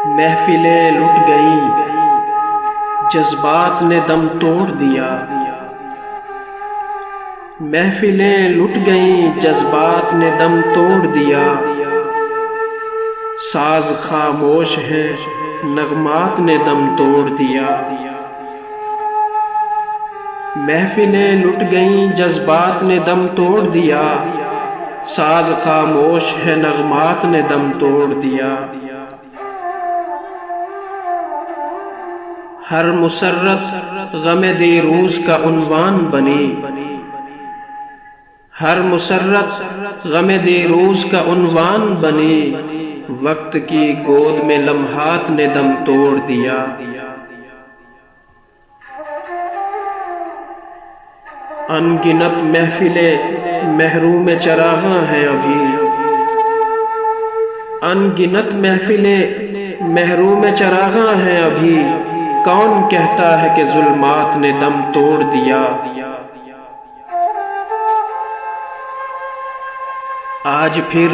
محفلیں لٹ گئیں، جذبات نے دم توڑ دیا۔ محفلیں لٹ گئیں، جذبات نے دم توڑ دیا۔ ساز خاموش ہے، نغمات نے دم توڑ دیا۔ محفلیں لٹ گئیں، جذبات نے دم توڑ دیا۔ ساز خاموش ہے، نغمات نے دم توڑ دیا۔ ہر مسرت غم دیروز کا عنوان بنی، ہر مسرت غم دیروز کا عنوان بنی۔ وقت کی گود میں لمحات نے دم توڑ دیا۔ ان گنت محفلیں محروم چراغاں ہیں ابھی، ان گنت محفلیں محروم چراغاں ہیں ابھی۔ کون کہتا ہے کہ ظلمات نے دم توڑ دیا؟ آج پھر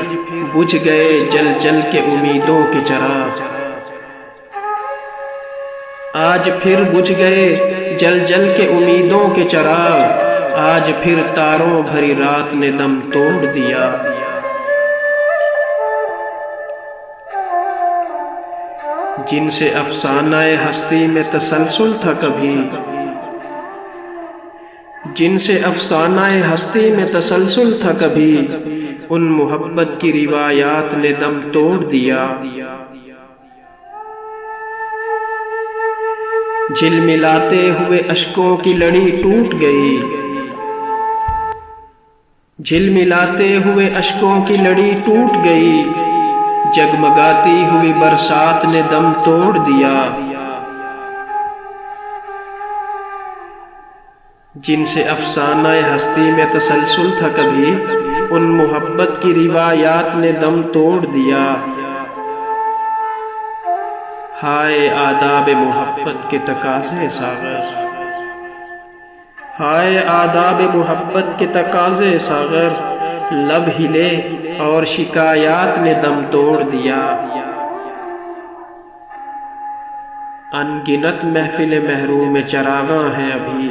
بجھ گئے جل جل کے امیدوں کے چراغ، آج پھر بجھ گئے جل جل کے امیدوں کے چراغ۔ آج پھر تاروں بھری رات نے دم توڑ دیا۔ جن سے افسانہ ہستی میں تسلسل تھا کبھی، جن سے افسانہ ہستی میں تسلسل تھا کبھی، ان محبت کی روایات نے دم توڑ دیا۔ جھلملاتے ہوئے اشکوں کی لڑی ٹوٹ گئی، جھلملاتے ہوئے اشکوں کی لڑی ٹوٹ گئی۔ جگمگاتی ہوئی برسات نے دم توڑ دیا۔ جن سے افسانہ ہستی میں تسلسل تھا کبھی، ان محبت کی روایات نے دم توڑ دیا۔ ہائے آداب محبت کے تقاضے ساغر، ہائے آداب محبت کے تقاضے ساغر۔ لب ہلے اور شکایات نے دم توڑ دیا۔ ان گنت محفلیں محروم چراغاں ہیں ابھی،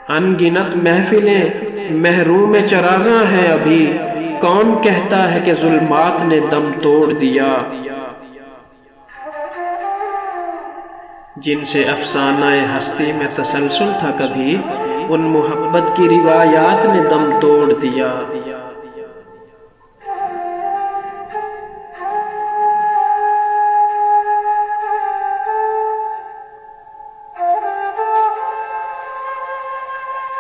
ان گنت محفلیں محروم چراغاں ہیں ابھی۔ کون کہتا ہے کہ ظلمات نے دم توڑ دیا؟ جن سے افسانہ ہستی میں تسلسل تھا کبھی، ان محبت کی روایات نے دم توڑ دیا۔